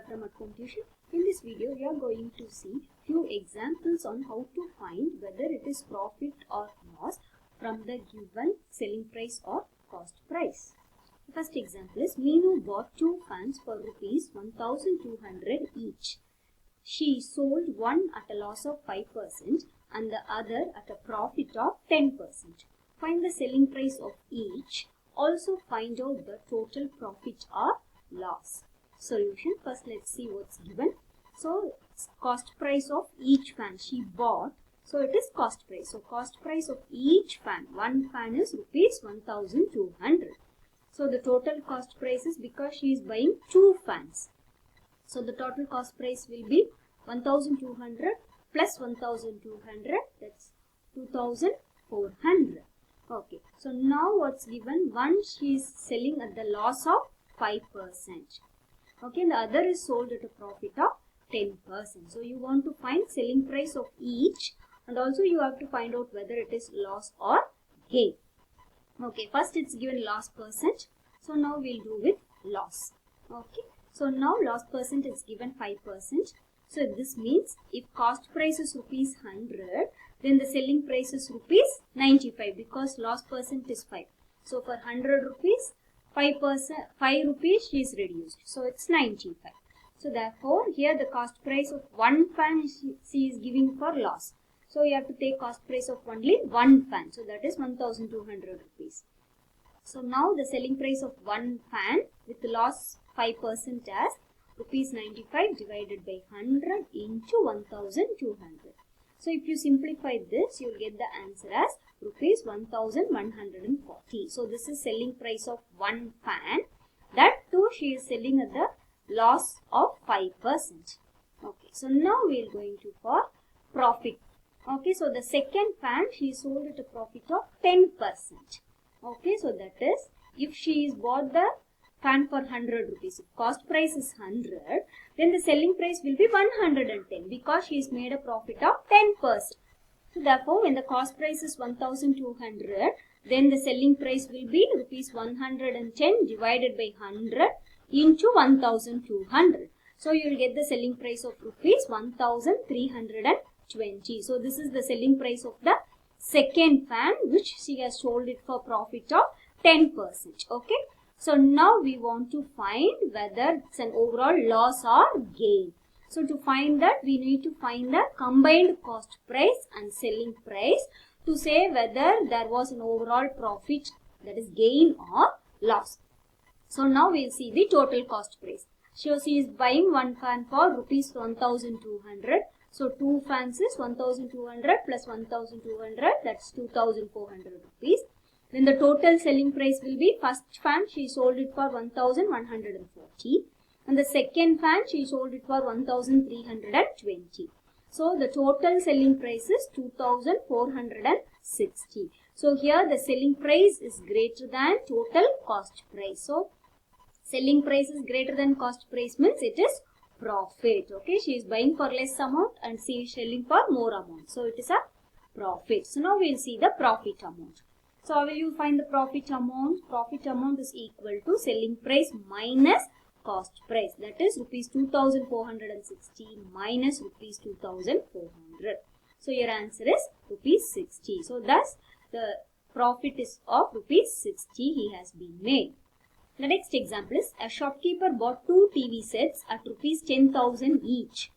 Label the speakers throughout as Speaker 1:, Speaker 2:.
Speaker 1: from Account Tuition. In this video, we are going to see few examples on how to find whether it is profit or loss from the given selling price or cost price. The first example is Meenu bought 2 fans for rupees 1200 each. She sold one at a loss of 5% and the other at a profit of 10%. Find the selling price of each. Also find out the total profit or loss. Solution. First let's see what's given. So cost price of each fan she bought. So it is cost price. So cost price of each fan. One fan is rupees 1200. So the total cost price is because she is buying 2 fans. So the total cost price will be 1200 plus 1200, that's 2400. Okay, so now what's given? One she is selling at the loss of 5%. Okay, the other is sold at a profit of 10%. So you want to find selling price of each, and also you have to find out whether it is loss or gain. Okay, first it's given loss percent. So now we'll do with loss. Okay, so now loss percent is given 5%. So this means if cost price is rupees 100, then the selling price is rupees 95 because loss percent is 5. So for 100 rupees, 5 rupees she is reduced. So it's 95. So therefore here the cost price of one fan she is giving for loss. So you have to take cost price of only one fan. So that is 1200 rupees. So now the selling price of one fan with loss 5% as rupees 95 divided by 100 into 1200. So if you simplify this, you will get the answer as rupees 1140. So this is selling price of one fan. That too she is selling at the loss of 5%. Okay, so now we are going to for profit. Okay, so the second fan she sold at a profit of 10%. Okay, so that is if she is bought the fan for 100 rupees. If cost price is 100, then the selling price will be 110 because she has made a profit of 10%. So therefore, when the cost price is 1200, then the selling price will be rupees 110 divided by 100 into 1200. So you will get the selling price of rupees 1320. So this is the selling price of the second fan which she has sold it for profit of 10%. Okay. So now we want to find whether it's an overall loss or gain. So to find that, we need to find the combined cost price and selling price to say whether there was an overall profit, that is gain or loss. So now we'll see the total cost price. So she is buying one fan for rupees 1200. So 2 fans is 1200 plus 1200, that's 2400 rupees. Then the total selling price will be, first fan she sold it for 1140 and the second fan she sold it for 1320. So the total selling price is 2460. So here the selling price is greater than total cost price. So selling price is greater than cost price means it is profit. Okay, she is buying for less amount and she is selling for more amount. So it is a profit. So now we will see the profit amount. So how will you find the profit amount? Profit amount is equal to selling price minus cost price. That is rupees 2460 minus rupees 2400. So your answer is rupees 60. So thus the profit is of rupees 60 he has been made. The next example is a shopkeeper bought 2 TV sets at rupees 10,000 each.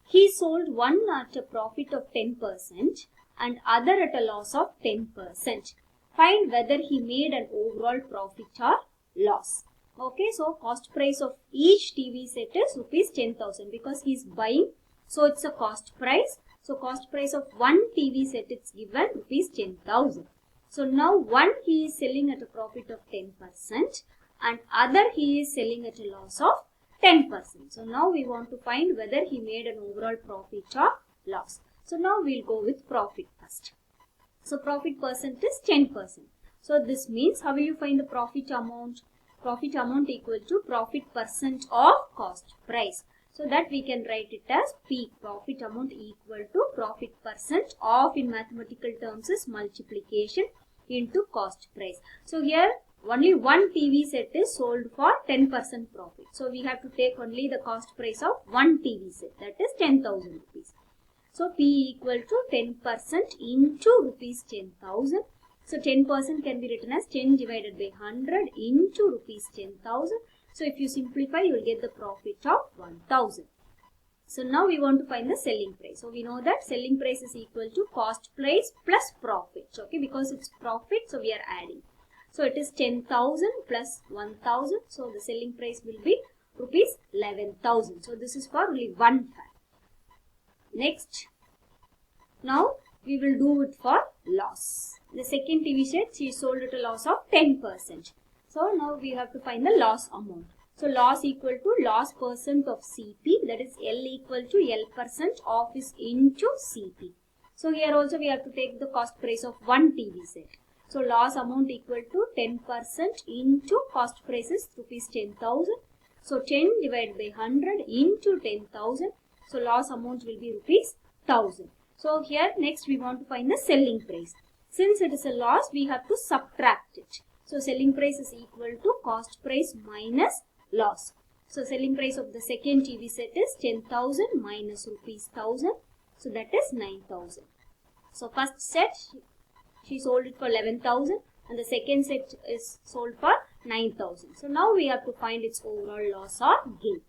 Speaker 1: He sold one at a profit of 10% and other at a loss of 10%. Find whether he made an overall profit or loss. Okay, so cost price of each TV set is rupees 10,000 because he is buying. So it's a cost price. So cost price of one TV set it's given rupees 10,000. So now one he is selling at a profit of 10% and other he is selling at a loss of 10%. So now we want to find whether he made an overall profit or loss. So now we'll go with profit first. So profit percent is 10%. So this means how will you find the profit amount? Profit amount equal to profit percent of cost price. So that we can write it as P, profit amount equal to profit percent of, in mathematical terms, is multiplication into cost price. So here only one TV set is sold for 10% profit. So we have to take only the cost price of one TV set, that is 10,000 rupees. So P equal to 10% into rupees 10,000. So 10% can be written as 10 divided by 100 into rupees 10,000. So if you simplify, you will get the profit of 1,000. So now we want to find the selling price. So we know that selling price is equal to cost price plus profit. Okay, because it's profit, so we are adding. So it is 10,000 plus 1,000. So the selling price will be rupees 11,000. So this is for only one fact. Next, now we will do it for loss. The second TV set, she sold at a loss of 10%. So now we have to find the loss amount. So loss equal to loss percent of CP, that is L equal to L percent of is into CP. So here also we have to take the cost price of one TV set. So loss amount equal to 10% into cost price is rupees 10,000. So 10 divided by 100 into 10,000. So loss amount will be rupees 1,000. So here next we want to find the selling price. Since it is a loss, we have to subtract it. So selling price is equal to cost price minus loss. So selling price of the second TV set is 10,000 minus rupees 1,000. So that is 9,000. So first set she sold it for 11,000 and the second set is sold for 9,000. So now we have to find its overall loss or gain.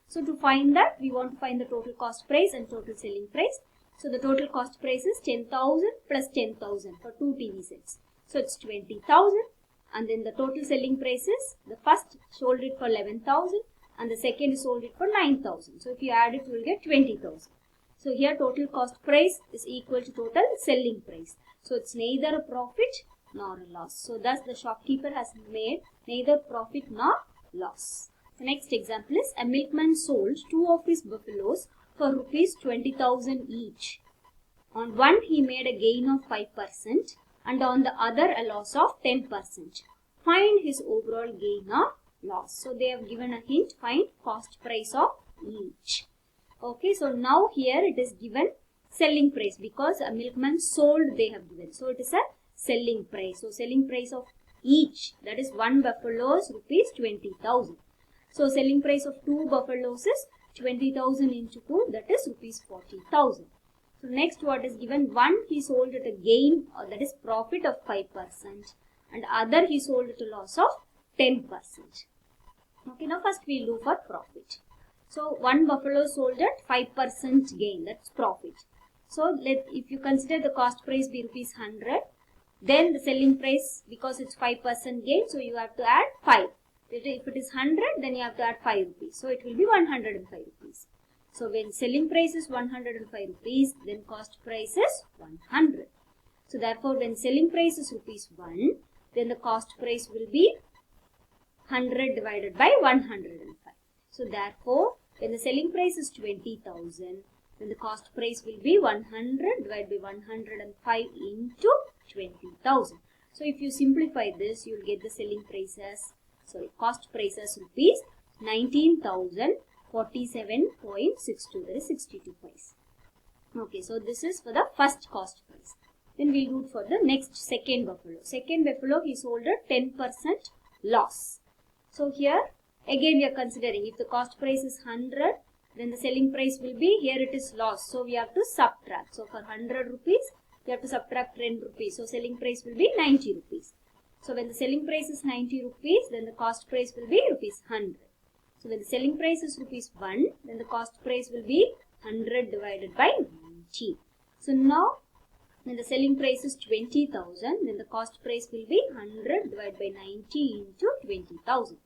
Speaker 1: So to find that, we want to find the total cost price and total selling price. So the total cost price is 10,000 plus 10,000 for two TV sets. So it's 20,000. And then the total selling price is, the first sold it for 11,000 and the second sold it for 9,000. So if you add it, you will get 20,000. So here total cost price is equal to total selling price. So it's neither a profit nor a loss. So thus the shopkeeper has made neither profit nor loss. The next example is a milkman sold two of his buffaloes for rupees 20,000 each. On one he made a gain of 5%. And on the other a loss of 10%. Find his overall gain or loss. So they have given a hint, find cost price of each. Okay, so now here it is given selling price because a milkman sold they have given. So it is a selling price. So selling price of each, that is one buffalo is rupees 20,000. So selling price of two buffaloes is 20,000 into 2, that is rupees 40,000. So next what is given, one he sold at a gain or that is profit of 5% and other he sold at a loss of 10%. Okay, now first we will do for profit. So one buffalo sold at 5% gain, that's profit. So if you consider the cost price be rupees 100, then the selling price, because it's 5% gain, so you have to add 5. If it is 100, then you have to add 5 rupees. So it will be 105 rupees. So when selling price is 105 rupees, then cost price is 100. So therefore when selling price is rupees 1, then the cost price will be 100 divided by 105. So therefore when the selling price is 20,000, then the cost price will be 100 divided by 105 into 20,000. So if you simplify this, you will get the selling price as, cost price as rupees 19,047.62, that is 62 paise. Okay, so this is for the first cost price. Then we will do it for the next second buffalo. Second buffalo he sold at 10% loss. So here again we are considering if the cost price is 100, then the selling price will be, here it is loss. So we have to subtract. So for 100 rupees, we have to subtract 10 rupees. So selling price will be 90 rupees. So when the selling price is 90 rupees, then the cost price will be rupees 100. So when the selling price is rupees 1, then the cost price will be 100 divided by 90. So now when the selling price is 20,000, then the cost price will be 100 divided by 90 into 20,000.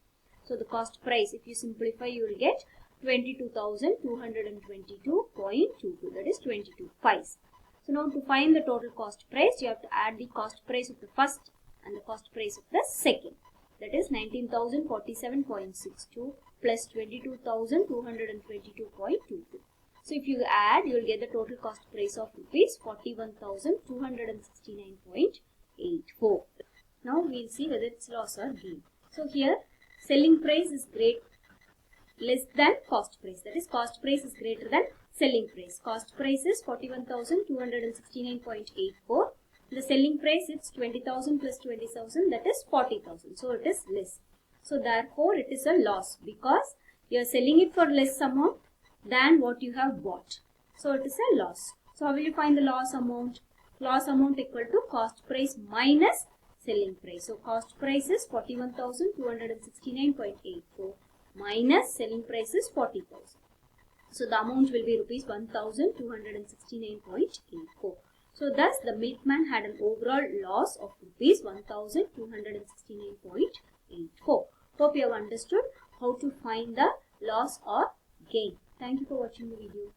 Speaker 1: So the cost price, if you simplify, you will get 22,222.22, that is 22 paise. So now to find the total cost price, you have to add the cost price of the first and the cost price of the second. That is 19,047.62 plus 22,222.22. So if you add, you will get the total cost price of rupees 41,269.84. Now we will see whether it's loss or gain. So here selling price is less than cost price. That is cost price is greater than selling price. Cost price is 41,269.84 The selling price is 20,000 plus 20,000, that is 40,000. So it is less. So therefore it is a loss because you are selling it for less amount than what you have bought. So it is a loss. So how will you find the loss amount? Loss amount equal to cost price minus selling price. So cost price is 41,269.84 minus selling price is 40,000. So the amount will be rupees 1,269.84. So thus the milkman had an overall loss of rupees 1,269.84. Hope you have understood how to find the loss or gain. Thank you for watching the video.